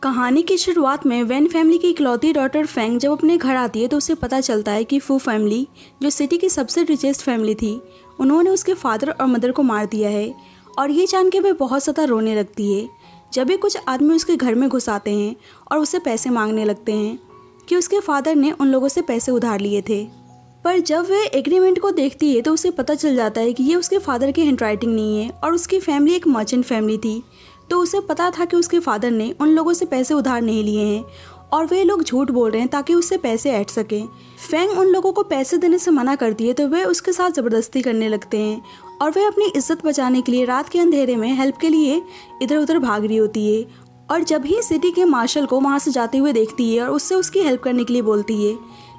कहानी की शुरुआत में वैन फैमिली की इकलौती डॉटर फेंग जब अपने घर आती है तो उसे पता चलता है कि फू फैमिली, जो सिटी की सबसे रिचेस्ट फैमिली थी, उन्होंने उसके फादर और मदर को मार दिया है। और ये जान के वह बहुत ज़्यादा रोने लगती है। जब भी कुछ आदमी उसके घर में घुस आते हैं और उससे पैसे मांगने लगते हैं कि उसके फादर ने उन लोगों से पैसे उधार लिए थे। पर जब वह एग्रीमेंट को देखती है तो उसे पता चल जाता है कि ये उसके फादर की हैंडराइटिंग नहीं है और उसकी फैमिली एक मर्चेंट फैमिली थी। तो उसे पता था कि उसके फादर ने उन लोगों से पैसे उधार नहीं लिए हैं और वे लोग झूठ बोल रहे हैं ताकि उससे पैसे ऐंठ सकें। फेंग उन लोगों को पैसे देने से मना करती है तो वे उसके साथ ज़बरदस्ती करने लगते हैं और वे अपनी इज्जत बचाने के लिए रात के अंधेरे में हेल्प के लिए इधर उधर भाग रही होती है। और जब ही सिटी के मार्शल को वहाँ से जाते हुए देखती है और उससे उसकी हेल्प करने के लिए बोलती है,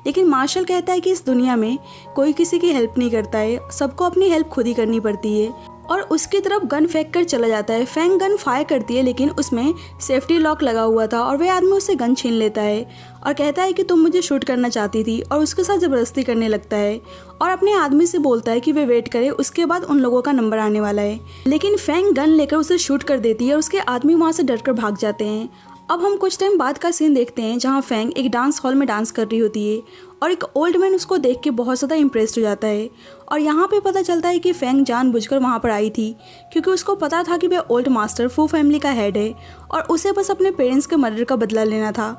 लेकिन मार्शल कहता है कि इस दुनिया में कोई किसी की हेल्प नहीं करता है, सबको अपनी हेल्प खुद ही करनी पड़ती है। और उसकी तरफ गन फेंक कर चला जाता है। फेंग गन फायर करती है लेकिन उसमें सेफ्टी लॉक लगा हुआ था और वह आदमी उससे गन छीन लेता है और कहता है कि तुम मुझे शूट करना चाहती थी, और उसके साथ ज़बरदस्ती करने लगता है और अपने आदमी से बोलता है कि वे वेट करे, उसके बाद उन लोगों का नंबर आने वाला है। लेकिन फेंग गन लेकर उसे शूट कर देती है और उसके आदमी वहाँ से डर कर भाग जाते हैं। अब हम कुछ टाइम बाद का सीन देखते हैं जहाँ फेंग एक डांस हॉल में डांस कर रही होती है और एक ओल्ड मैन उसको देख के बहुत ज़्यादा इम्प्रेस्ड हो जाता है। और यहाँ पे पता चलता है कि फेंग जानबूझकर वहाँ पर आई थी क्योंकि उसको पता था कि वह ओल्ड मास्टर फू फैमिली का हेड है और उसे बस अपने पेरेंट्स के मर्डर का बदला लेना था।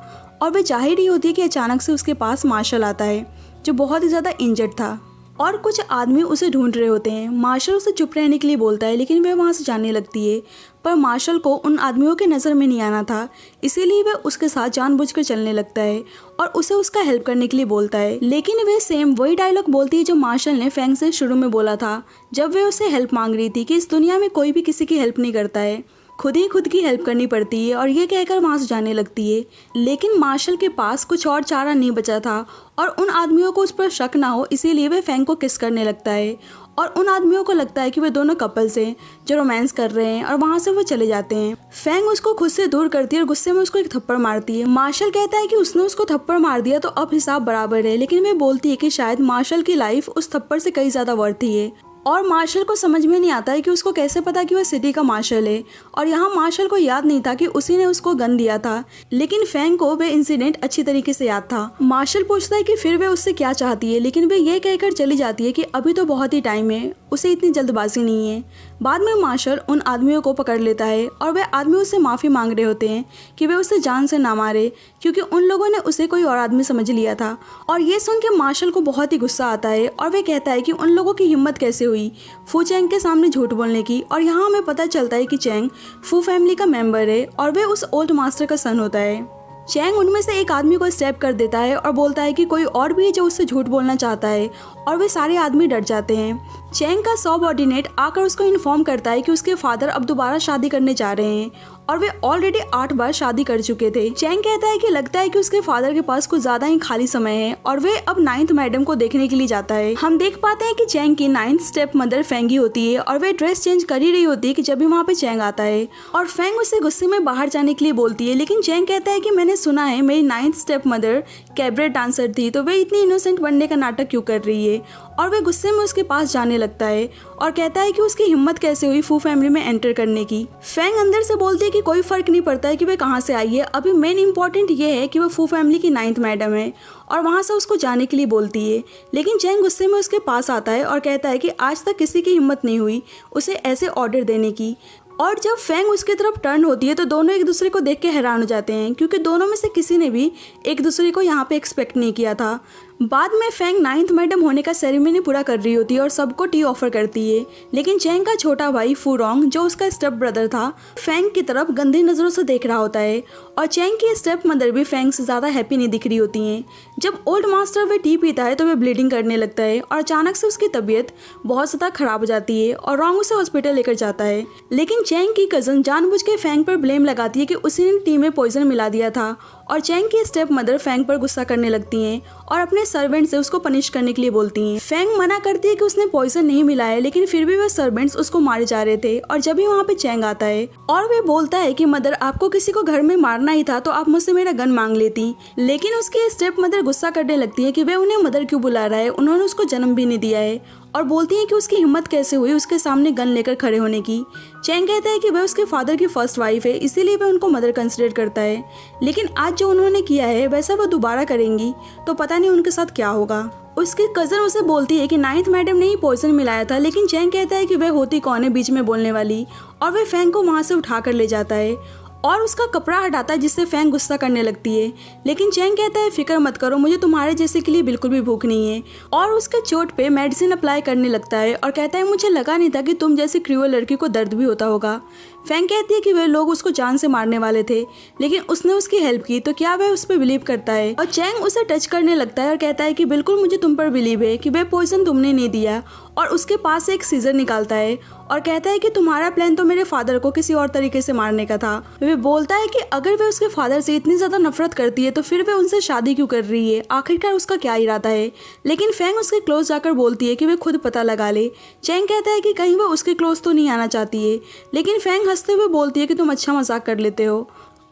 और वह जा ही रही होती है कि अचानक से उसके पास मार्शल आता है जो बहुत ही ज़्यादा इंजर्ड था और कुछ आदमी उसे ढूंढ रहे होते हैं। मार्शल उसे चुप रहने के लिए बोलता है लेकिन वह वहाँ से जाने लगती है। पर मार्शल को उन आदमियों के नज़र में नहीं आना था, इसीलिए वह उसके साथ जानबूझकर चलने लगता है और उसे उसका हेल्प करने के लिए बोलता है। लेकिन वह सेम वही डायलॉग बोलती है जो मार्शल ने फेंग से शुरू में बोला था जब वह उससे हेल्प मांग रही थी कि इस दुनिया में कोई भी किसी की हेल्प नहीं करता है, खुद ही खुद की हेल्प करनी पड़ती है। और ये कहकर वहाँ से जाने लगती है। लेकिन मार्शल के पास कुछ और चारा नहीं बचा था और उन आदमियों को उस पर शक ना हो इसीलिए वह फेंग को किस करने लगता है और उन आदमियों को लगता है कि वे दोनों कपल्स हैं जो रोमांस कर रहे हैं और वहाँ से वो चले जाते हैं। फेंग उसको खुद से दूर करती है और गुस्से में उसको एक थप्पड़ मारती है। मार्शल कहता है कि उसने उसको थप्पड़ मार दिया तो अब हिसाब बराबर है, लेकिन वह बोलती है कि शायद मार्शल की लाइफ उस थप्पड़ से कई ज़्यादा वर्थी है। और मार्शल को समझ में नहीं आता है कि उसको कैसे पता कि वह सिटी का मार्शल है। और यहाँ मार्शल को याद नहीं था कि उसी ने उसको गन दिया था, लेकिन फेंग को वह इंसिडेंट अच्छी तरीके से याद था। मार्शल पूछता है कि फिर वह उससे क्या चाहती है, लेकिन वह यह कहकर चली जाती है कि अभी तो बहुत ही टाइम है, उसे इतनी जल्दबाजी नहीं है। बाद में मार्शल उन आदमियों को पकड़ लेता है और वह आदमी उससे माफ़ी मांग रहे होते हैं कि वे उसे जान से ना मारे क्योंकि उन लोगों ने उसे कोई और आदमी समझ लिया था। और ये सुन के मार्शल को बहुत ही गुस्सा आता है और वह कहता है कि उन लोगों की हिम्मत कैसे हुई फू चैंग के सामने झूठ बोलने की। और यहाँ हमें पता चलता है कि चैंग फू फैमिली का मेंबर है और वह उस ओल्ड मास्टर का सन होता है। चैंग उनमें से एक आदमी को स्टेप कर देता है और बोलता है कि कोई और भी है जो उससे झूठ बोलना चाहता है और वे सारे आदमी डर जाते हैं। चैंग का सबऑर्डिनेट आकर उसको इन्फॉर्म करता है कि उसके फादर अब दोबारा शादी करने जा रहे हैं और वे ऑलरेडी 8 बार शादी कर चुके थे। चैंग कहता है कि लगता है कि उसके फादर के पास कुछ ज्यादा ही खाली समय है और वे अब 9th मैडम को देखने के लिए जाता है। हम देख पाते हैं कि चैंग की 9th स्टेप मदर फेंगी होती है और वे ड्रेस चेंज कर ही रही होती है कि जब भी वहाँ पे चैंग आता है और फेंग उससे गुस्से में बाहर जाने के लिए बोलती है। लेकिन चैंग कहता है कि मैंने सुना है मेरी 9th step mother cabaret dancer थी, तो वे इतनी इनोसेंट बनने का नाटक क्यों कर रही है। और वे गुस्से में उसके पास जाने लगता है और कहता है कि उसकी हिम्मत कैसे हुई फू फैमिली में एंटर करने की। फेंग अंदर से बोलती है कि कोई फर्क नहीं पड़ता है कि वे कहाँ से आई है, अभी मेन इंपॉर्टेंट ये है कि वह फू फैमिली की 9th मैडम है और वहाँ से उसको जाने के लिए बोलती है। लेकिन चैंग गुस्से में उसके पास आता है और कहता है कि आज तक किसी की हिम्मत नहीं हुई उसे ऐसे ऑर्डर देने की। और जब फेंग उसकी तरफ टर्न होती है तो दोनों एक दूसरे को देख के हैरान हो जाते हैं क्योंकि दोनों में से किसी ने भी एक दूसरे को यहाँ पे एक्सपेक्ट नहीं किया था। बाद में फेंग 9th मैडम होने का सेरेमनी पूरा कर रही होती है और सबको टी ऑफर करती है, लेकिन चैंग का छोटा भाई फूरोंग जो उसका स्टेप ब्रदर था फेंग की तरफ गंदी नज़रों से देख रहा होता है और चैंग की स्टेप मदर भी फेंग से ज़्यादा हैप्पी नहीं दिख रही होती हैं। जब ओल्ड मास्टर वे टी पीता है तो वह ब्लीडिंग करने लगता है और अचानक से उसकी तबीयत बहुत ज़्यादा खराब हो जाती है और रोंग उसे हॉस्पिटल लेकर जाता है। लेकिन चैंग की कज़न जानबूझ के फेंग पर ब्लेम लगाती है कि उसी ने टी में पॉइजन मिला दिया था और चैंग की स्टेप मदर फेंग पर गुस्सा करने लगती हैं और अपने सर्वेंट से उसको पनिश करने के लिए बोलती हैं। फेंग मना करती है कि उसने पॉइजन नहीं मिलाया, लेकिन फिर भी वह सर्वेंट्स उसको मारे जा रहे थे। और जब ही वहाँ पे चैंग आता है और वे बोलता है कि मदर आपको किसी को घर में मारना ही था तो आप मुझसे मेरा गन मांग लेती, लेकिन उसकी स्टेप मदर गुस्सा करने लगती है कि वे उन्हें मदर क्यों बुला रहा है, उन्होंने उसको जन्म भी नहीं दिया है और बोलती हैं कि उसकी हिम्मत कैसे हुई उसके सामने गन लेकर खड़े होने की। चैंग कहता है कि वह उसके फादर की फर्स्ट वाइफ है, इसीलिए वह उनको मदर कंसिडर करता है। लेकिन आज जो उन्होंने किया है वैसा वह दोबारा करेंगी तो पता नहीं उनके साथ क्या होगा। उसकी कज़न उसे बोलती है कि नाइन्थ मैडम ने ही पॉइजन मिलाया था, लेकिन चैंग कहता है कि वह होती कौन है बीच में बोलने वाली, और वह फैंग को वहाँ से उठा कर ले जाता है और उसका कपड़ा हटाता है, जिससे फैंग गुस्सा करने लगती है। लेकिन चैंग कहता है फिक्र मत करो, मुझे तुम्हारे जैसे के लिए बिल्कुल भी भूख नहीं है, और उसके चोट पे मेडिसिन अप्लाई करने लगता है और कहता है मुझे लगा नहीं था कि तुम जैसी क्रूअल लड़की को दर्द भी होता होगा। फैंग कहती है कि वे लोग उसको जान से मारने वाले थे, लेकिन उसने उसकी हेल्प की, तो क्या वह उस पर बिलीव करता है। और चैंग उसे टच करने लगता है और कहता है कि बिल्कुल मुझे तुम पर बिलीव है कि वह पॉइजन तुमने नहीं दिया, और उसके पास से एक सीजर निकालता है और कहता है कि तुम्हारा प्लान तो मेरे फादर को किसी और तरीके से मारने का था। वह बोलता है कि अगर वह उसके फादर से इतनी ज़्यादा नफरत करती है तो फिर वह उनसे शादी क्यों कर रही है, आखिरकार उसका क्या इरादा है। लेकिन फैंग उसके क्लोज जाकर बोलती है कि वह खुद पता लगा ले। चैंग कहता है कि कहीं वह उसके क्लोज तो नहीं आना चाहती है, लेकिन फैंग हंसते हुए बोलती है कि तुम अच्छा मजाक कर लेते हो,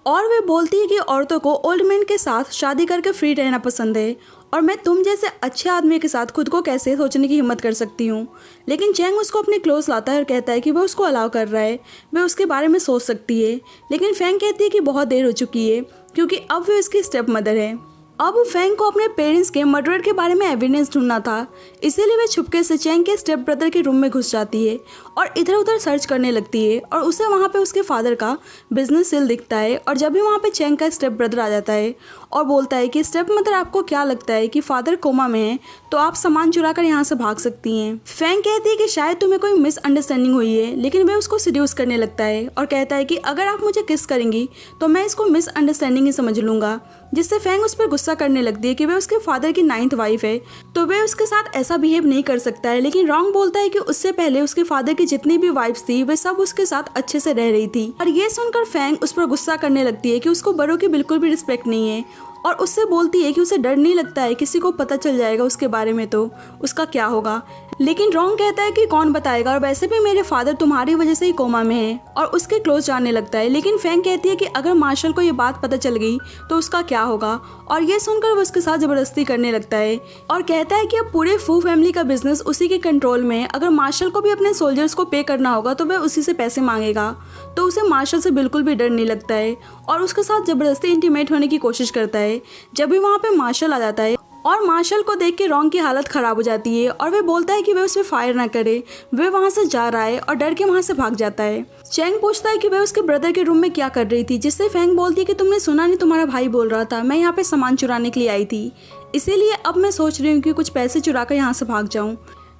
और वे बोलती है कि औरतों को ओल्ड मैन के साथ शादी करके फ्री रहना पसंद है, और मैं तुम जैसे अच्छे आदमी के साथ खुद को कैसे सोचने की हिम्मत कर सकती हूँ। लेकिन चैंग उसको अपने क्लोज लाता है और कहता है कि वह उसको अलाउ कर रहा है, वह उसके बारे में सोच सकती है। लेकिन फैंग कहती है कि बहुत देर हो चुकी है, क्योंकि अब वह उसकी स्टेप मदर है। अब फैंग को अपने पेरेंट्स के मर्डर के बारे में एविडेंस ढूंढना था, इसीलिए वह छुपके से चैंग के स्टेप ब्रदर के रूम में घुस जाती है और इधर उधर सर्च करने लगती है, और उसे वहाँ पे उसके फादर का बिजनेस सेल दिखता है। और जब भी वहाँ पे चैंग का स्टेप ब्रदर आ जाता है और बोलता है कि स्टेप मदर आपको क्या लगता है कि फादर कोमा में है, तो आप सामान चुरा कर यहाँ से भाग सकती हैं। फैंग कहती है कि शायद तुम्हें कोई मिसअंडरस्टैंडिंग हुई है, लेकिन वह उसको सीड्यूस करने लगता है और कहता है कि अगर आप मुझे किस करेंगी तो मैं इसको मिसअंडरस्टैंडिंग ही समझ लूँगा, जिससे फैंग उस पर गुस्सा करने लगती है कि वह उसके फादर की 9th वाइफ है, तो वह उसके साथ ऐसा बिहेव नहीं कर सकता है। लेकिन रॉन्ग बोलता है कि उससे पहले उसके फादर की जितनी भी वाइफ्स थी वे सब उसके साथ अच्छे से रह रही थी। और ये सुनकर फैंग उस पर गुस्सा करने लगती है कि उसको बड़ों की बिल्कुल भी रिस्पेक्ट नहीं है, और उससे बोलती है कि उसे डर नहीं लगता है किसी को पता चल जाएगा उसके बारे में तो उसका क्या होगा। लेकिन रॉन्ग कहता है कि कौन बताएगा, और वैसे भी मेरे फादर तुम्हारी वजह से ही कोमा में है, और उसके क्लोज जाने लगता है। लेकिन फैंग कहती है कि अगर मार्शल को ये बात पता चल गई तो उसका क्या होगा, और ये सुनकर वो उसके साथ ज़बरदस्ती करने लगता है और कहता है कि अब पूरे फू फैमिली का बिजनेस उसी के कंट्रोल में है, अगर मार्शल को भी अपने सोल्जर्स को पे करना होगा तो वह उसी से पैसे मांगेगा। तो उसे मार्शल से बिल्कुल भी डर नहीं लगता है और उसके साथ ज़बरदस्ती इंटीमेट होने की कोशिश करता है। जब भी वहाँ पे मार्शल आ जाता है और मार्शल को देख के रॉन्ग की हालत ख़राब हो जाती है और वह बोलता है कि वह उस पर फायर ना करे, वह वहाँ से जा रहा है और डर के वहाँ से भाग जाता है। चैंग पूछता है कि वह उसके ब्रदर के रूम में क्या कर रही थी, जिससे फैंग बोलती है कि तुमने सुना नहीं, तुम्हारा भाई बोल रहा था मैं यहाँ पे सामान चुराने के लिए आई थी, इसीलिए अब मैं सोच रही हूँ कि कुछ पैसे चुरा कर यहाँ से भाग जाऊँ।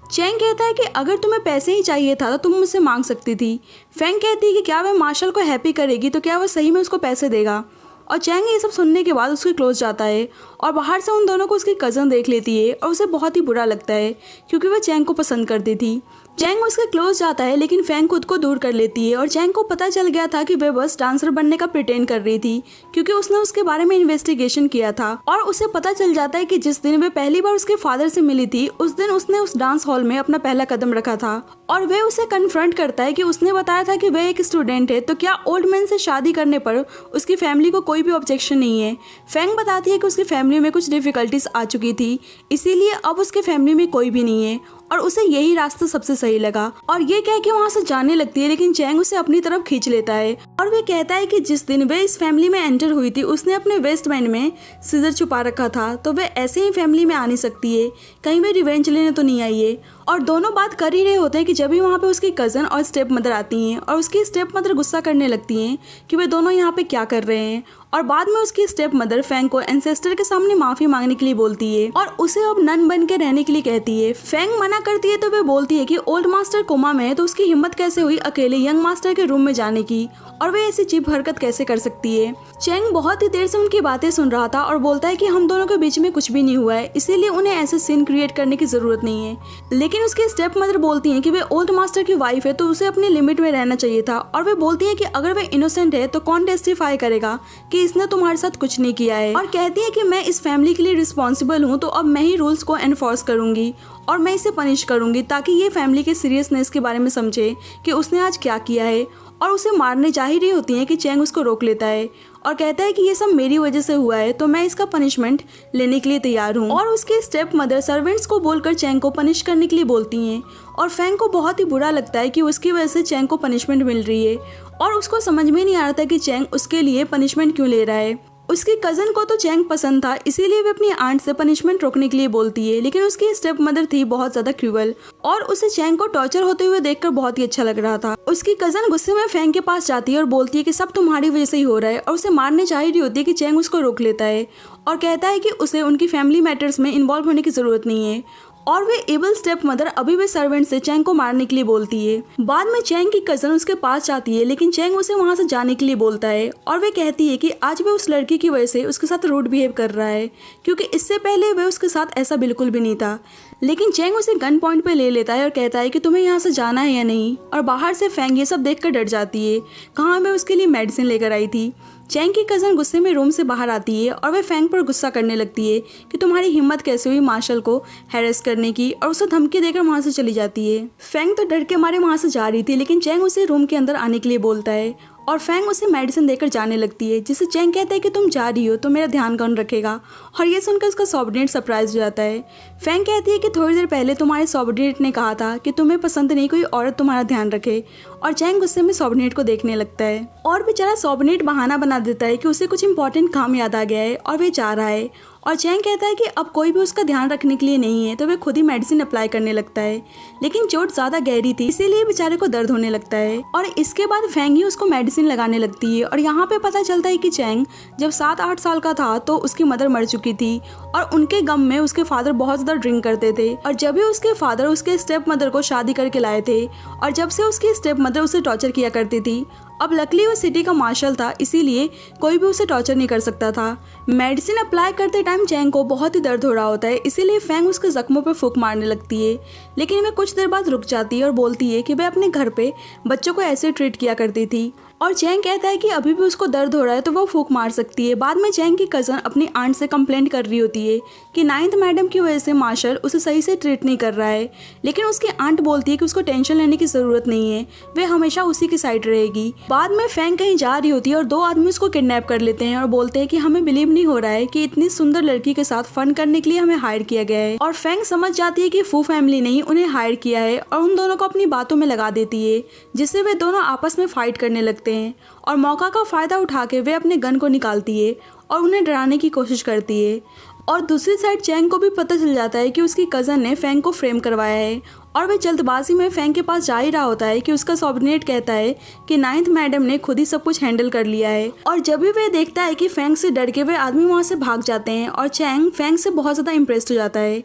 चैंग कहता है कि अगर तुम्हें पैसे ही चाहिए था तो तुम मुझसे मांग सकती थी। फैंग कहती है कि क्या वह मार्शल को हैप्पी करेगी, तो क्या वह सही में उसको पैसे देगा। और चैंग ये सब सुनने के बाद उसके क्लोज जाता है और बाहर से उन दोनों को उसकी कज़न देख लेती है और उसे बहुत ही बुरा लगता है क्योंकि वह चैंग को पसंद करती थी। चैंग उसके क्लोज जाता है लेकिन फैंग खुद को दूर कर लेती है और चैंग को पता चल गया था कि वह बस डांसर बनने का प्रिटेंड कर रही थी क्योंकि उसने उसके बारे में इन्वेस्टिगेशन किया था। और उसे पता चल जाता है कि जिस दिन वह पहली बार उसके फादर से मिली थी उस दिन उसने उस डांस हॉल में अपना पहला कदम रखा था और वह उसे कन्फ्रंट करता है कि उसने बताया था कि वह एक स्टूडेंट है, तो क्या ओल्ड मैन से शादी करने पर उसकी फैमिली को कोई भी ऑब्जेक्शन नहीं है। फैंग बताती है कि उसकी फैमिली में कुछ डिफिकल्टीज आ चुकी थी, इसीलिए अब उसके फैमिली में कोई भी नहीं है और उसे यही रास्ता सबसे सही लगा और ये कह के वहाँ से जाने लगती है। लेकिन चैंग उसे अपनी तरफ खींच लेता है और वह कहता है कि जिस दिन वह इस फैमिली में एंटर हुई थी उसने अपने वेस्ट बैंड में सीजर छुपा रखा था, तो वह ऐसे ही फैमिली में आ नहीं सकती है, कहीं वह रिवेंज लेने तो नहीं आई है। और दोनों बात कर ही रहे होते हैं कि जब भी वहाँ पे उसकी कज़न और स्टेप मदर आती हैं और उसकी स्टेप मदर गुस्सा करने लगती हैं कि वे दोनों यहाँ पे क्या कर रहे हैं और बाद में उसकी स्टेप मदर फैंग को एंसेस्टर के सामने माफ़ी मांगने के लिए बोलती है और उसे अब नन बन के रहने के लिए कहती है। फैंग मना करती है तो वे बोलती है कि ओल्ड मास्टर कोमा में है तो उसकी हिम्मत कैसे हुई अकेले यंग मास्टर के रूम में जाने की और वे ऐसी चीप हरकत कैसे कर सकती है। चैंग बहुत ही देर से उनकी बातें सुन रहा था और बोलता है कि हम दोनों के बीच में कुछ भी नहीं हुआ है, इसीलिए उन्हें ऐसे सीन क्रिएट करने की जरूरत नहीं है। लेकिन उसकी स्टेप मदर बोलती हैं कि वे ओल्ड मास्टर की वाइफ है तो उसे अपनी लिमिट में रहना चाहिए था और वे बोलती हैं कि अगर वे इनोसेंट है तो कौन टेस्टिफाई करेगा कि इसने तुम्हारे साथ कुछ नहीं किया है। और कहती है कि मैं इस फैमिली के लिए रिस्पॉन्सिबल हूँ, तो अब मैं ही रूल्स को एनफोर्स करूंगी और मैं इसे पनिश करूंगी ताकि ये फैमिली के सीरियसनेस के बारे में समझे कि उसने आज क्या किया है। और उसे मारने जा ही रही होती हैं कि चैंग उसको रोक लेता है और कहता है कि ये सब मेरी वजह से हुआ है, तो मैं इसका पनिशमेंट लेने के लिए तैयार हूँ। और उसके स्टेप मदर सर्वेंट्स को बोलकर चैंग को पनिश करने के लिए बोलती हैं और फैंग को बहुत ही बुरा लगता है कि उसकी वजह से चैंग को पनिशमेंट मिल रही है और उसको समझ में नहीं आ रहा था कि चैंग उसके लिए पनिशमेंट क्यों ले रहा है। उसकी कज़न को तो चैंग पसंद था, इसीलिए वे अपनी आंट से पनिशमेंट रोकने के लिए बोलती है, लेकिन उसकी स्टेप मदर थी बहुत ज़्यादा क्रूअल और उसे चैंग को टॉर्चर होते हुए देखकर बहुत ही अच्छा लग रहा था। उसकी कज़न गुस्से में फैंग के पास जाती है और बोलती है कि सब तुम्हारी वजह से ही हो रहा है और उसे मारने जा रही होती है कि चैंग उसको रोक लेता है और कहता है कि उसे उनकी फैमिली मैटर्स में इन्वॉल्व होने की ज़रूरत नहीं है। और वे एबल स्टेप मदर अभी भी सर्वेंट से चैंग को मारने के लिए बोलती है। बाद में चैंग की कज़न उसके पास जाती है, लेकिन चैंग उसे वहां से जाने के लिए बोलता है और वे कहती है कि आज वे उस लड़की की वजह से उसके साथ रूड बिहेव कर रहा है, क्योंकि इससे पहले वे उसके साथ ऐसा बिल्कुल भी नहीं था। लेकिन चैंग उसे गन पॉइंट पे ले लेता है और कहता है कि तुम्हें यहाँ से जाना है या नहीं। और बाहर से फैंग ये सब देखकर डर जाती है, कहाँ मैं उसके लिए मेडिसिन लेकर आई थी। चैंग की कज़न गुस्से में रूम से बाहर आती है और वह फैंग पर गुस्सा करने लगती है कि तुम्हारी हिम्मत कैसे हुई मार्शल को हैरेस करने की, और उसे धमकी देकर वहां से चली जाती है। फैंग तो डर के मारे वहां से जा रही थी, लेकिन चैंग उसे रूम के अंदर आने के लिए बोलता है और फैंग उसे मेडिसिन देकर जाने लगती है, जिसे चैंग कहता है कि तुम जा रही हो तो मेरा ध्यान कौन रखेगा। और ये सुनकर उसका सबऑर्डिनेट सरप्राइज हो जाता है। फैंग कहती है कि थोड़ी देर पहले तुम्हारे सबऑर्डिनेट ने कहा था कि तुम्हें पसंद नहीं कोई औरत तुम्हारा ध्यान रखे। और चैंग गुस्से में सबऑर्डिनेट को देखने लगता है और बेचारा सबऑर्डिनेट बहाना बना देता है कि उसे कुछ इंपॉर्टेंट काम याद आ गया है और वे जा रहा है। और चैंग कहता है कि अब कोई भी उसका ध्यान रखने के लिए नहीं है, तो वे खुद ही मेडिसिन अप्लाई करने लगता है, लेकिन चोट ज़्यादा गहरी थी इसीलिए बेचारे को दर्द होने लगता है। और इसके बाद फैंग ही उसको मेडिसिन लगाने लगती है और यहाँ पे पता चलता है कि चैंग जब 7-8 साल का था तो उसकी मदर मर चुकी थी और उनके गम में उसके फादर बहुत ज़्यादा ड्रिंक करते थे। और जब भी उसके फादर उसके स्टेप मदर को शादी करके लाए थे और जब से उसकी स्टेप मदर उसे टॉर्चर किया करती थी, अब लकीली वो सिटी का मार्शल था, इसीलिए कोई भी उसे टॉर्चर नहीं कर सकता था। मेडिसिन अप्लाई करते टाइम चैंग को बहुत ही दर्द हो रहा होता है, इसीलिए फैंग उसके जख्मों पर फूंक मारने लगती है, लेकिन वह कुछ देर बाद रुक जाती है और बोलती है कि वह अपने घर पे बच्चों को ऐसे ट्रीट किया करती थी। और चैंग कहता है कि अभी भी उसको दर्द हो रहा है तो वो फूंक मार सकती है। बाद में चैंग की कज़न अपनी आंट से कंप्लेंट कर रही होती है कि 9th मैडम की वजह से मार्शल उसे सही से ट्रीट नहीं कर रहा है, लेकिन उसकी आंट बोलती है कि उसको टेंशन लेने की ज़रूरत नहीं है, वे हमेशा उसी की साइड रहेगी। बाद में फैंग कहीं जा रही होती है और 2 आदमी उसको किडनैप कर लेते हैं और बोलते हैं कि हमें बिलीव नहीं हो रहा है कि इतनी सुंदर लड़की के साथ फन करने के लिए हमें हायर किया गया है। और फैंग समझ जाती है कि फू फैमिली ने ही उन्हें हायर किया है और उन दोनों को अपनी बातों में लगा देती है, जिससे वे दोनों आपस में फाइट करने लगते हैं। और मौका का फ़ायदा उठा के वे अपने गन को निकालती है और उन्हें डराने की कोशिश करती है। और दूसरी साइड चैंग को भी पता चल जाता है कि उसकी कज़न ने फैंग को फ्रेम करवाया है और वह जल्दबाजी में फैंग के पास जा ही रहा होता है कि उसका सबऑर्डिनेट कहता है कि 9th मैडम ने खुद ही सब कुछ हैंडल कर लिया है। और जब भी वह देखता है कि फैंग से डर के वे आदमी वहाँ से भाग जाते हैं और चैंग फैंग से बहुत ज़्यादा इम्प्रेस्ड हो जाता है।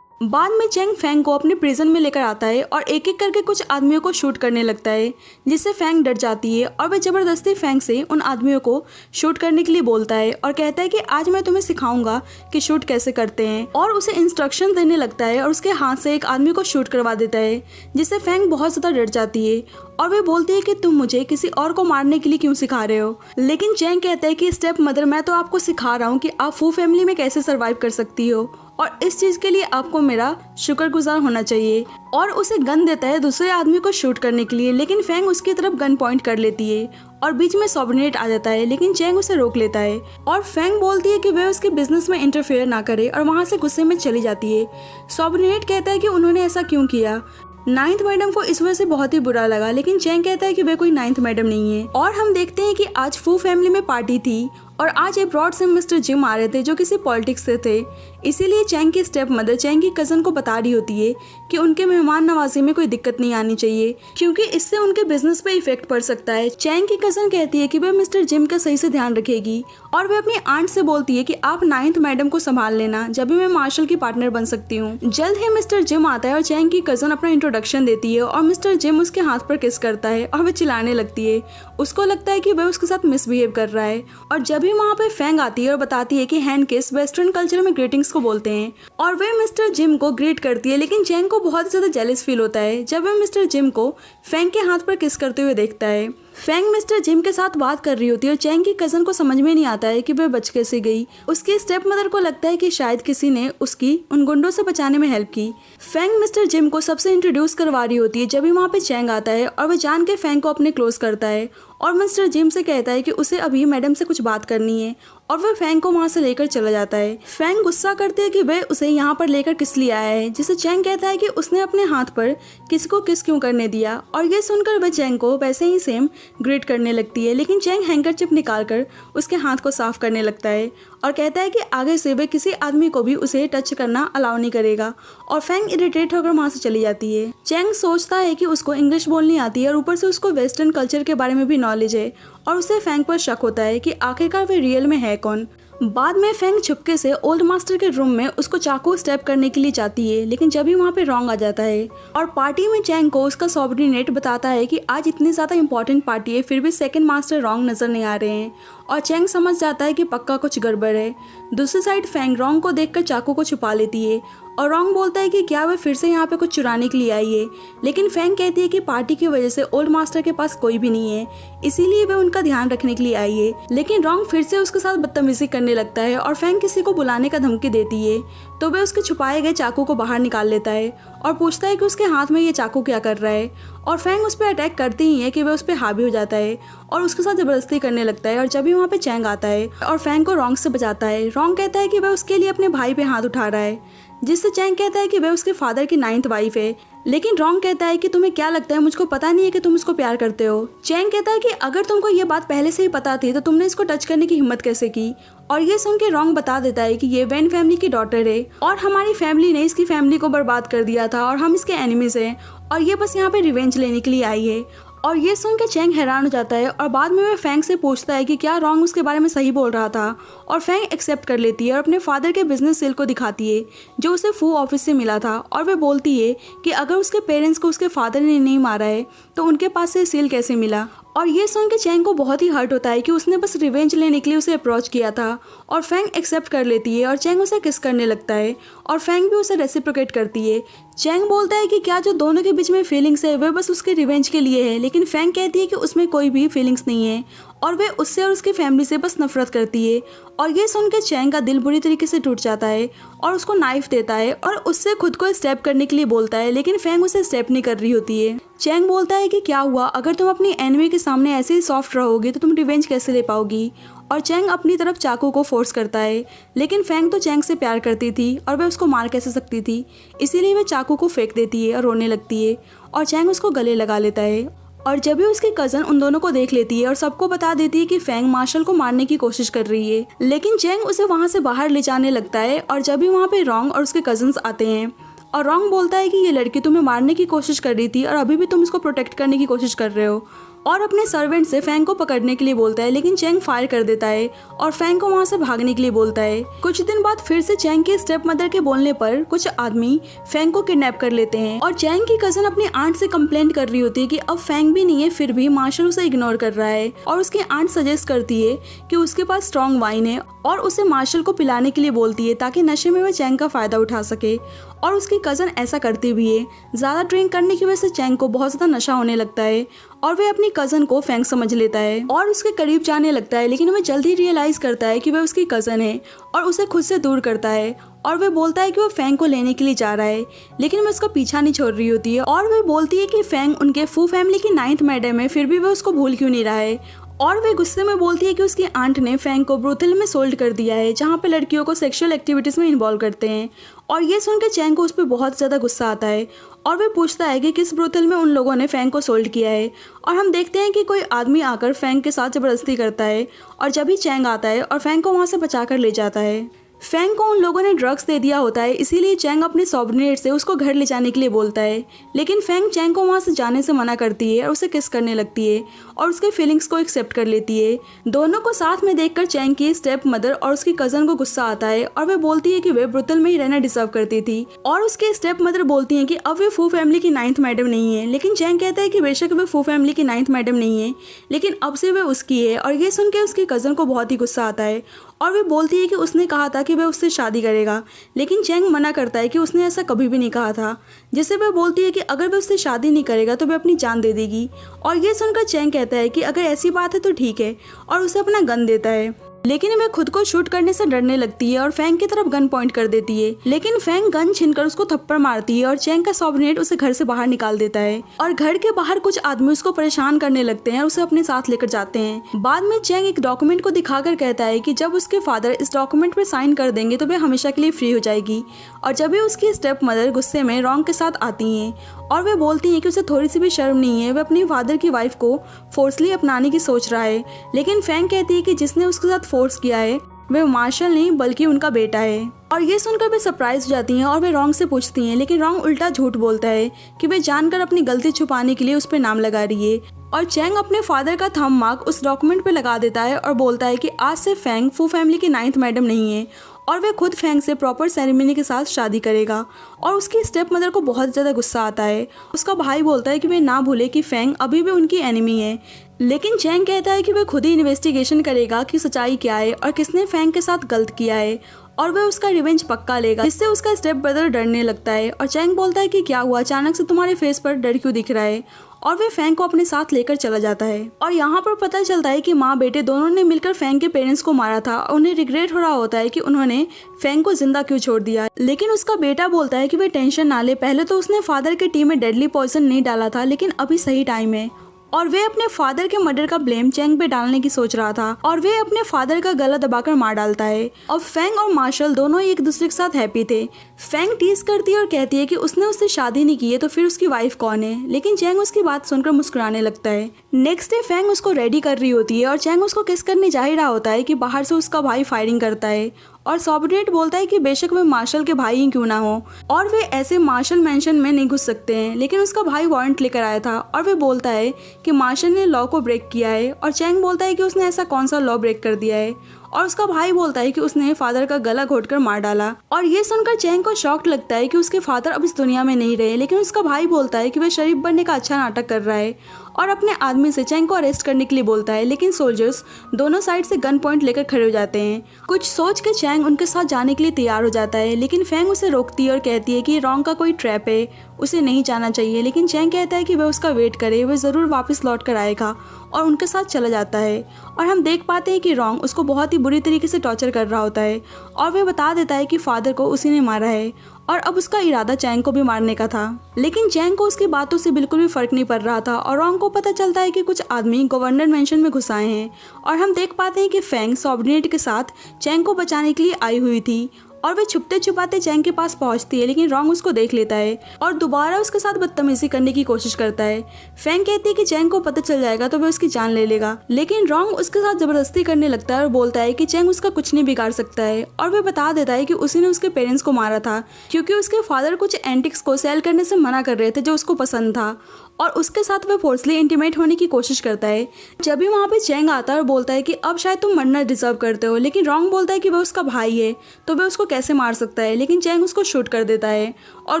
बाद में चैंग फैंग को अपने प्रिजन में लेकर आता है और एक एक करके कुछ आदमियों को शूट करने लगता है, जिससे फैंग डर जाती है और वह ज़बरदस्ती फैंग से उन आदमियों को शूट करने के लिए बोलता है और कहता है कि आज मैं तुम्हें सिखाऊंगा कि शूट कैसे करते हैं, और उसे इंस्ट्रक्शन देने लगता है और उसके हाथ से एक आदमी को शूट करवा देता है, जिससे फैंग बहुत ज़्यादा डर जाती है और वे बोलती है कि तुम मुझे किसी और को मारने के लिए क्यों सिखा रहे हो। लेकिन चैंग कहता है कि स्टेप मदर, मैं तो आपको सिखा रहा हूँ कि आप फू फैमिली में कैसे सर्वाइव कर सकती हो और इस चीज़ के लिए आपको मेरा शुक्रगुजार होना चाहिए। और उसे गन देता है दूसरे आदमी को शूट करने के लिए, लेकिन फैंग उसकी तरफ गन पॉइंट कर लेती है और बीच में सबऑर्डिनेट आ जाता है, लेकिन चैंग उसे रोक लेता है और फैंग बोलती है कि वह उसके बिजनेस में इंटरफेयर ना करे और वहाँ से गुस्से में चली जाती है। सबऑर्डिनेट कहता है कि उन्होंने ऐसा क्यों किया। 9th मैडम को इस वजह से बहुत ही बुरा लगा, लेकिन चैंग कहता है कि वे कोई 9th मैडम नहीं है। और हम देखते हैं कि आज फू फैमिली में पार्टी थी और आज अब्रॉड से मिस्टर जिम आ रहे थे जो किसी पॉलिटिक्स से थे, इसीलिए चैंग की स्टेप मदर चैंग की कज़न को बता रही होती है कि उनके मेहमान नवाजी में कोई दिक्कत नहीं आनी चाहिए, क्योंकि इससे उनके बिजनेस पे इफेक्ट पड़ सकता है। चैंग की कज़न कहती है कि वह मिस्टर जिम का सही से ध्यान रखेगी और वह अपनी आंट से बोलती है कि आप 9th मैडम को संभाल लेना, जब भी मैं मार्शल की पार्टनर बन सकती हूँ। जल्द ही मिस्टर जिम आता है और चैंग की कज़न अपना इंट्रोडक्शन देती है और मिस्टर जिम उसके हाथ पर किस करता है और वह चिल्लाने लगती है। उसको लगता है कि वह उसके साथ मिसबिहेव कर रहा है। और जब भी वहाँ पे फैंग आती है और बताती है कि हैंड किस वेस्टर्न कल्चर में ग्रीटिंग्स को बोलते हैं और वह मिस्टर जिम को ग्रीट करती है, लेकिन चैंग को बहुत ज़्यादा जेलस फील होता है जब वह मिस्टर जिम को फैंग के हाथ पर किस करते हुए देखता है। फेंग मिस्टर जिम के साथ बात कर रही होती है और चैंग की कज़न को समझ में नहीं आता है कि वह बच कैसे गई। उसकी स्टेप मदर को लगता है कि शायद किसी ने उसकी उन गुंडों से बचाने में हेल्प की। फेंग मिस्टर जिम को सबसे इंट्रोड्यूस करवा रही होती है जब भी वहाँ पे चैंग आता है और वह जान के फेंग को अपने क्लोज करता है और मिस्टर जिम से कहता है कि उसे अभी मैडम से कुछ बात करनी है और वह फेंग को वहाँ से लेकर चला जाता है। फेंग गुस्सा करती है कि वह उसे यहाँ पर लेकर किस लिए आया है, जिसे चैंग कहता है कि उसने अपने हाथ पर किसी को किस क्यों करने दिया और ये सुनकर वह चैंग को वैसे ही सेम ग्रीट करने लगती है। लेकिन चैंग हैंकरचिप निकालकर उसके हाथ को साफ करने लगता है और कहता है कि आगे से वह किसी आदमी को भी उसे टच करना अलाउ नहीं करेगा और फेंग इरिटेट होकर वहाँ से चली जाती है। चैंग सोचता है कि उसको इंग्लिश बोलनी आती है और ऊपर से उसको वेस्टर्न कल्चर के बारे में भी नॉलेज है और उसे फेंग पर शक होता है कि आखिरकार वह रियल में है कौन। बाद में फेंग छुपके से ओल्ड मास्टर के रूम में उसको चाकू स्टैब करने के लिए जाती है, लेकिन जब भी वहाँ पे रॉन्ग आ जाता है और पार्टी में चैंग को उसका सबऑर्डिनेट बताता है कि आज इतनी ज़्यादा इंपॉर्टेंट पार्टी है फिर भी सेकंड मास्टर रॉन्ग नज़र नहीं आ रहे हैं और चैंग समझ जाता है कि पक्का कुछ गड़बड़ है। दूसरी साइड फेंग रॉन्ग को देखकर चाकू को छुपा लेती है और रॉन्ग बोलता है कि क्या वह फिर से यहाँ पे कुछ चुराने के लिए आई है, लेकिन फेंग कहती है कि पार्टी की वजह से ओल्ड मास्टर के पास कोई भी नहीं है इसीलिए वह उनका ध्यान रखने के लिए आई है। लेकिन रॉन्ग फिर से उसके साथ बदतमीजी करने लगता है और फेंग किसी को बुलाने का धमकी देती है तो वह उसके छुपाए गए चाकू को बाहर निकाल लेता है और पूछता है कि उसके हाथ में ये चाकू क्या कर रहा है और फेंग उस पर अटैक करती ही है कि वह उस पर हावी हो जाता है और उसके साथ जबरदस्ती करने लगता है और जब भी वहाँ पे चैंग आता है और फेंग को रॉन्ग से बचाता है। रॉन्ग कहता है कि वह उसके लिए अपने भाई पे हाथ उठा रहा है, जिससे चैंग कहता है कि वह उसके फादर की 9th वाइफ है। लेकिन रॉन्ग कहता है कि तुम्हें क्या लगता है मुझको पता नहीं है कि तुम इसको प्यार करते हो। चैंग कहता है कि अगर तुमको ये बात पहले से ही पता थी तो तुमने इसको टच करने की हिम्मत कैसे की। और ये सुन के रॉन्ग बता देता है कि ये वैन फैमिली की डॉटर है और हमारी फैमिली ने इसकी फैमिली को बर्बाद कर दिया था और हम इसके एनिमीज हैं और ये बस यहाँ पे रिवेंज लेने के लिए आई है। और ये सुन के चैंग हैरान हो जाता है और बाद में वह फेंग से पूछता है कि क्या रॉन्ग उसके बारे में सही बोल रहा था और फेंग एक्सेप्ट कर लेती है और अपने फादर के बिजनेस सेल को दिखाती है जो उसे फू ऑफिस से मिला था और वह बोलती है कि अगर उसके पेरेंट्स को उसके फादर ने नहीं मारा है तो उनके पास से सील कैसे मिला। और ये सुन के चैंग को बहुत ही हर्ट होता है कि उसने बस रिवेंज लेने के लिए उसे अप्रोच किया था और फेंग एक्सेप्ट कर लेती है और चैंग उसे किस करने लगता है और फेंग भी उसे रेसिप्रोकेट करती है। चैंग बोलता है कि क्या जो दोनों के बीच में फीलिंग्स है वह बस उसके रिवेंज के लिए है, लेकिन फेंग कहती है कि उसमें कोई भी फीलिंग्स नहीं है और वह उससे और उसकी फैमिली से बस नफरत करती है। और ये सुनकर चैंग का दिल बुरी तरीके से टूट जाता है और उसको नाइफ देता है और उससे खुद को स्टेप करने के लिए बोलता है, लेकिन फेंग उसे स्टेप नहीं कर रही होती है। चैंग बोलता है कि क्या हुआ, अगर तुम अपनी एनिमी के सामने ऐसे ही सॉफ्ट रहोगी तो तुम रिवेंज कैसे ले पाओगी। और चैंग अपनी तरफ चाकू को फोर्स करता है, लेकिन फेंग तो चैंग से प्यार करती थी और वह उसको मार कैसे सकती थी, इसीलिए वह चाकू को फेंक देती है और रोने लगती है और चैंग उसको गले लगा लेता है। और जब भी उसकी कज़न उन दोनों को देख लेती है और सबको बता देती है कि फेंग मार्शल को मारने की कोशिश कर रही है, लेकिन चैंग उसे वहाँ से बाहर ले जाने लगता है। और जब भी वहाँ पे रॉन्ग और उसके कज़न्स आते हैं और रॉन्ग बोलता है कि ये लड़की तुम्हें मारने की कोशिश कर रही थी और अभी भी तुम इसको प्रोटेक्ट करने की कोशिश कर रहे हो, और अपने सर्वेंट से फेंग को पकड़ने के लिए बोलता है, लेकिन चैंग फायर कर देता है और फेंग को वहाँ से भागने के लिए बोलता है। कुछ दिन बाद फिर से चैंग के स्टेप मदर के बोलने पर कुछ आदमी फेंग को किडनैप कर लेते हैं और चैंग की कज़न अपनी आंट से कंप्लेंट कर रही होती है कि अब फेंग भी नहीं है फिर भी मार्शल उसे इग्नोर कर रहा है। और उसकी आंट सजेस्ट करती है कि उसके पास स्ट्रॉन्ग वाइन है और उसे मार्शल को पिलाने के लिए बोलती है ताकि नशे में वह चैंग का फायदा उठा सके। और उसकी कज़न ऐसा करती भी है। ज़्यादा ड्रिंक करने की वजह से चैंग को बहुत ज़्यादा नशा होने लगता है और वह अपनी कज़न को फेंग समझ लेता है और उसके करीब जाने लगता है, लेकिन वह जल्द ही रियलाइज़ करता है कि वह उसकी कज़न है और उसे खुद से दूर करता है। और वह बोलता है कि वह फेंग को लेने के लिए जा रहा है, लेकिन वह उसका पीछा नहीं छोड़ रही होती है और वह बोलती है कि फेंग उनके फू फैमिली की 9th मैडम है, फिर भी वह उसको भूल क्यों नहीं रहा है। और वे गुस्से में बोलती है कि उसकी आंट ने फेंग को ब्रूथल में सोल्ड कर दिया है, जहाँ पे लड़कियों को सेक्सुअल एक्टिविटीज़ में इन्वॉल्व करते हैं। और ये सुनकर चैंग को उस पर बहुत ज़्यादा गुस्सा आता है और वह पूछता है कि किस ब्रूथल में उन लोगों ने फेंग को सोल्ड किया है। और हम देखते हैं कि कोई आदमी आकर फेंग के साथ ज़बरदस्ती करता है और जब ही चैंग आता है और फेंग को वहाँ से बचा कर ले जाता है। फेंग को उन लोगों ने ड्रग्स दे दिया होता है, इसीलिए चैंग अपने सबऑर्डिनेट से उसको घर ले जाने के लिए बोलता है, लेकिन फेंग चैंग को वहाँ से जाने से मना करती है और उसे किस करने लगती है और उसके फीलिंग्स को एक्सेप्ट कर लेती है। दोनों को साथ में देखकर चैंग की स्टेप मदर और उसकी कज़न को गुस्सा आता है और वे बोलती है कि वे ब्रूथल में ही रहना डिजर्व करती थी। और उसकी स्टेप मदर बोलती है कि अब वे फू फैमिली की 9th मैडम नहीं है, लेकिन चैंग कहता है कि बेशक वे फू फैमिली की 9th मैडम नहीं है, लेकिन अब से वे उसकी है। और ये सुन के उसकी कज़न को बहुत ही गुस्सा आता है और वे बोलती है कि उसने कहा था कि वह उससे शादी करेगा, लेकिन चैंग मना करता है कि उसने ऐसा कभी भी नहीं कहा था, जिससे वह बोलती है कि अगर वह उससे शादी नहीं करेगा तो वह अपनी जान दे देगी। और ये सुनकर चैंग कहता कहता है कि अगर ऐसी बात है तो ठीक है और उसे अपना गन देता है, लेकिन वह खुद को शूट करने से डरने लगती है और फैंग की तरफ गन पॉइंट कर देती है। लेकिन फैंग गन छीनकर उसको थप्पड़ मारती है और चैंग का सबऑर्डिनेट उसे घर से बाहर निकाल देता है और घर के बाहर कुछ आदमी उसको परेशान करने लगते हैं और उसे अपने साथ लेकर जाते हैं। बाद में चैंग एक डॉक्यूमेंट को दिखाकर कहता है कि जब उसके फादर इस डॉक्यूमेंट पर साइन कर देंगे तो वह हमेशा के लिए फ्री हो जाएगी। और जब भी उसकी स्टेप मदर गुस्से में रॉन्ग के साथ आती हैं और वे बोलती हैं कि उसे थोड़ी सी भी शर्म नहीं है, वह अपनी फादर की वाइफ को फोर्सली अपनाने की सोच रहा है। लेकिन फैंग कहती है कि जिसने उसके साथ फोर्स किया है वह मार्शल नहीं बल्कि उनका बेटा है। और ये सुनकर वे सरप्राइज हो जाती हैं और वे रॉन्ग से पूछती हैं, लेकिन रॉन्ग उल्टा झूठ बोलता है कि वे जानकर अपनी गलती छुपाने के लिए उस पर नाम लगा रही है। और चैंग अपने फादर का थंब मार्क उस डॉक्यूमेंट पे लगा देता है और बोलता है कि आज से फैंग फू फैमिली की 9th मैडम नहीं है और वह खुद फैंग से प्रॉपर सेरेमनी के साथ शादी करेगा। और उसकी स्टेप मदर को बहुत ज़्यादा गुस्सा आता है। उसका भाई बोलता है कि वे ना भूले कि फैंग अभी भी उनकी एनिमी है, लेकिन चैंग कहता है कि वह खुद ही इन्वेस्टिगेशन करेगा कि सच्चाई क्या है और किसने फैंग के साथ गलत किया है और वह उसका रिवेंज पक्का लेगा, जिससे उसका स्टेप ब्रदर डरने लगता है। और चैंग बोलता है कि क्या हुआ, अचानक से तुम्हारे फेस पर डर क्यों दिख रहा है, और वे फैंग को अपने साथ लेकर चला जाता है। और यहाँ पर पता चलता है कि माँ बेटे दोनों ने मिलकर फैंग के पेरेंट्स को मारा था और उन्हें रिग्रेट हो रहा होता है कि उन्होंने फैंग को जिंदा क्यों छोड़ दिया। लेकिन उसका बेटा बोलता है कि वे टेंशन ना ले, पहले तो उसने फादर के टी में डेडली पॉइजन नहीं डाला था, लेकिन अभी सही टाइम है। और वे अपने फादर के मर्डर का ब्लेम चैंग पे डालने की सोच रहा था और वे अपने फादर का गला दबाकर मार डालता है। और फैंग और मार्शल दोनों एक दूसरे के साथ हैप्पी थे। फैंग टीज करती है और कहती है कि उसने उससे शादी नहीं की है तो फिर उसकी वाइफ कौन है, लेकिन चैंग उसकी बात सुनकर मुस्कुराने लगता है। नेक्स्ट डे फैंग उसको रेडी कर रही होती है और चैंग उसको किस करने जा ही रहा होता है कि बाहर से उसका भाई फायरिंग करता है और सबऑर्डिनेट बोलता है कि बेशक वे मार्शल के भाई ही क्यों ना हो और वे ऐसे मार्शल मैंशन में नहीं घुस सकते हैं, लेकिन उसका भाई वारंट लेकर आया था और वे बोलता है कि मार्शल ने लॉ को ब्रेक किया है। और चैंग बोलता है कि उसने ऐसा कौन सा लॉ ब्रेक कर दिया है और उसका भाई बोलता है कि उसने फादर का गला घोटकर मार डाला। और ये सुनकर चैंग को शॉक लगता है कि उसके फादर अब इस दुनिया में नहीं रहे, लेकिन उसका भाई बोलता है कि वह शरीफ बनने का अच्छा नाटक कर रहा है और अपने आदमी से चैंग को अरेस्ट करने के लिए बोलता है। लेकिन सोल्जर्स दोनों साइड से गन पॉइंट लेकर खड़े हो जाते हैं। कुछ सोच के चैंग उनके साथ जाने के लिए तैयार हो जाता है, लेकिन फैंग उसे रोकती है और कहती है कि रॉन्ग का कोई ट्रैप है, उसे नहीं जाना चाहिए। लेकिन चैंग कहता है कि वह उसका वेट करे, वह ज़रूर वापस लौट कर आएगा और उनके साथ चला जाता है। और हम देख पाते हैं कि रॉन्ग उसको बहुत ही बुरी तरीके से टॉर्चर कर रहा होता है और वह बता देता है कि फादर को उसी ने मारा है और अब उसका इरादा चैंग को भी मारने का था। लेकिन चैंग को उसकी बातों से बिल्कुल भी फर्क नहीं पड़ रहा था और रॉन्ग को पता चलता है कि कुछ आदमी गवर्नर मैंशन में घुस आए हैं और हम देख पाते हैं कि फैंग सबऑर्डिनेट के साथ चैंग को बचाने के लिए आई हुई थी और वे छुपते छुपाते चैंग के पास पहुंचती है, लेकिन रॉन्ग उसको देख लेता है और दोबारा उसके साथ बदतमीजी करने की कोशिश करता है। फैंग कहती है कि चैंग को पता चल जाएगा तो वह उसकी जान ले लेगा, लेकिन रॉन्ग उसके साथ जबरदस्ती करने लगता है और बोलता है कि चैंग उसका कुछ नहीं बिगाड़ सकता है। और वह बता देता है कि उसी ने उसके पेरेंट्स को मारा था क्योंकि उसके फादर कुछ एंटिक्स को सेल करने से मना कर रहे थे जो उसको पसंद था और उसके साथ वह फोर्सली इंटीमेट होने की कोशिश करता है। जब भी वहाँ पे चैंग आता है और बोलता है कि अब शायद तुम मरना डिजर्व करते हो, लेकिन रॉन्ग बोलता है कि वह उसका भाई है तो वह उसको कैसे मार सकता है, लेकिन चैंग उसको शूट कर देता है और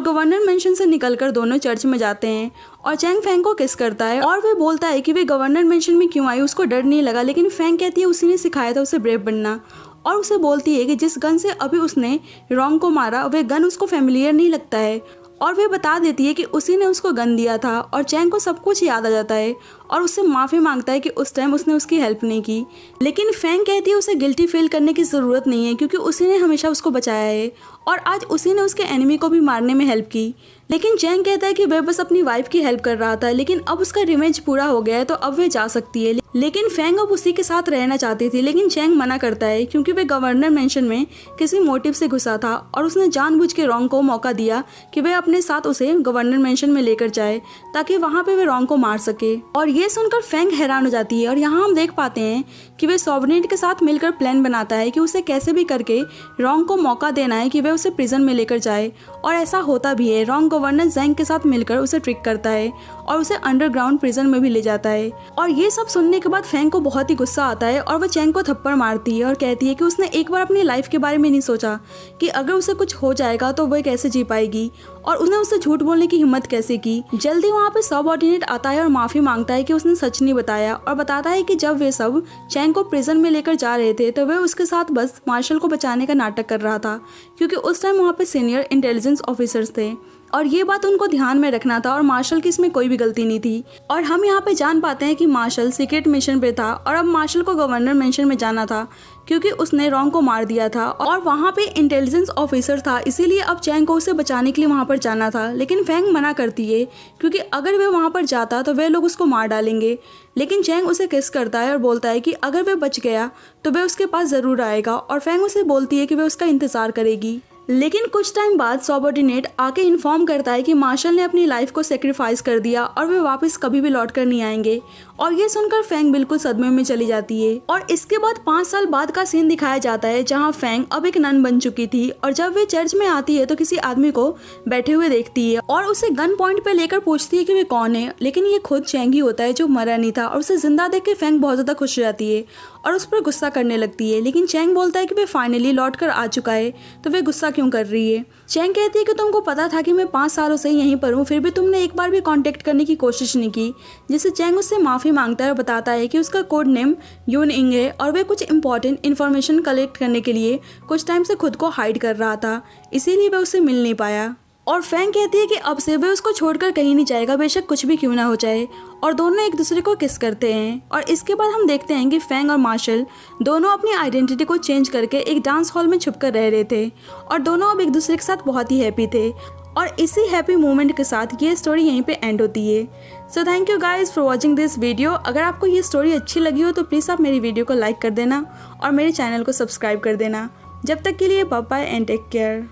गवर्नर मेंशन से निकलकर दोनों चर्च में जाते हैं और चैंग फैंग को किस करता है और वह बोलता है कि वे गवर्नर मेंशन में क्यों आई, उसको डर नहीं लगा। लेकिन फैंग कहती है उसी ने सिखाया था उसे ब्रेव बनना और उसे बोलती है कि जिस गन से अभी उसने रॉन्ग को मारा वह गन उसको फेमिलियर नहीं लगता है और वह बता देती है कि उसी ने उसको गन दिया था। और चैंग को सब कुछ याद आ जाता है और उससे माफ़ी मांगता है कि उस टाइम उसने उसकी हेल्प नहीं की। लेकिन फैंग कहती है उसे गिल्टी फील करने की ज़रूरत नहीं है क्योंकि उसी ने हमेशा उसको बचाया है और आज उसी ने उसके एनिमी को भी मारने में हेल्प की। लेकिन चैंग कहता है कि वह बस अपनी वाइफ की हेल्प कर रहा था, लेकिन अब उसका रिवेंज पूरा हो गया है तो अब वह जा सकती है। लेकिन फैंग अब उसी के साथ रहना चाहती थी, लेकिन चैंग मना करता है क्योंकि वह गवर्नर मेंशन में किसी मोटिव से घुसा था और उसने जानबूझ के रॉन्ग को मौका दिया कि वह अपने साथ उसे गवर्नर मेंशन में लेकर जाए ताकि वहाँ पे वह रॉन्ग को मार सके। और ये सुनकर फैंग हैरान हो जाती है और यहाँ हम देख पाते हैं कि वह सबऑर्डिनेट के साथ मिलकर प्लान बनाता है कि उसे कैसे भी करके रॉन्ग को मौका देना है कि वह उसे प्रिजन में लेकर जाए। और ऐसा होता भी है। रॉन्ग गवर्नर जैंग के साथ मिलकर उसे ट्रिक करता है और उसे अंडरग्राउंड प्रिजन में भी ले जाता है। और ये सब सुनने के बाद फैंग को बहुत ही गुस्सा आता है और वह चैंग को थप्पड़ मारती है और कहती है कि उसने एक बार अपनी लाइफ के बारे में नहीं सोचा कि अगर उसे कुछ हो जाएगा तो वह कैसे जी पाएगी और उसने उसे झूठ बोलने की हिम्मत कैसे की। जल्दी वहाँ पे सबऑर्डिनेट आता है और माफ़ी मांगता है कि उसने सच नहीं बताया और बताता है कि जब वे सब चैंग को प्रिजन में लेकर जा रहे थे तो वह उसके साथ बस मार्शल को बचाने का नाटक कर रहा था क्योंकि उस टाइम वहाँ पे सीनियर इंटेलिजेंस ऑफिसर्स थे और ये बात उनको ध्यान में रखना था और मार्शल की इसमें कोई भी गलती नहीं थी। और हम यहाँ पे जान पाते हैं कि मार्शल सीक्रेट मिशन पे था और अब मार्शल को गवर्नर मेंशन में जाना था क्योंकि उसने रॉन्ग को मार दिया था और वहाँ पे इंटेलिजेंस ऑफिसर था, इसीलिए अब चैंग को उसे बचाने के लिए वहाँ पर जाना था। लेकिन फैंग मना करती है क्योंकि अगर वह वहाँ पर जाता तो वे लोग उसको मार डालेंगे। लेकिन चैंग उसे किस करता है और बोलता है कि अगर वह बच गया तो वह उसके पास ज़रूर आएगा और फैंग उसे बोलती है कि वह उसका इंतज़ार करेगी। लेकिन कुछ टाइम बाद सबऑर्डिनेट आके इन्फॉर्म करता है कि मार्शल ने अपनी लाइफ को सेक्रीफाइस कर दिया और वे वापस कभी भी लौट कर नहीं आएंगे। और ये सुनकर फैंग बिल्कुल सदमे में चली जाती है। और इसके बाद 5 साल बाद का सीन दिखाया जाता है जहाँ फैंग अब एक नन बन चुकी थी और जब वे चर्च में आती है तो किसी आदमी को बैठे हुए देखती है और उसे गन पॉइंट पे लेकर पूछती है कि वे कौन है। लेकिन ये खुद चैंग ही होता है जो मरा नहीं था और उसे जिंदा देख के फैंग बहुत ज़्यादा खुश हो जाती है और उस पर गुस्सा करने लगती है। लेकिन चैंग बोलता है कि वे फाइनली लौट कर आ चुका है तो वे गुस्सा क्यों कर रही है। चैंग कहती है कि तुमको पता था कि मैं 5 सालों से यहीं पर हूँ, फिर भी तुमने एक बार भी कांटेक्ट करने की कोशिश नहीं की। जिससे चैंग उससे माफ़ी मांगता है और बताता है कि उसका कोड नेम यून इंग है और वह कुछ इंपॉर्टेंट इन्फॉर्मेशन कलेक्ट करने के लिए कुछ टाइम से खुद को हाइड कर रहा था, इसीलिए वह उससे मिल नहीं पाया। और फैंग कहती है कि अब से वह उसको छोड़कर कहीं नहीं जाएगा, बेशक कुछ भी क्यों ना हो जाए। और दोनों एक दूसरे को किस करते हैं। और इसके बाद हम देखते हैं कि फैंग और मार्शल दोनों अपनी आइडेंटिटी को चेंज करके एक डांस हॉल में छुपकर रह रहे थे और दोनों अब एक दूसरे के साथ बहुत ही हैप्पी थे। और इसी हैप्पी मोमेंट के साथ ये स्टोरी यहीं पे एंड होती है। So thank you guys for watching this video. अगर आपको ये स्टोरी अच्छी लगी हो तो प्लीज़ आप मेरी वीडियो को लाइक कर देना और मेरे चैनल को सब्सक्राइब कर देना। जब तक के लिए bye bye and take care.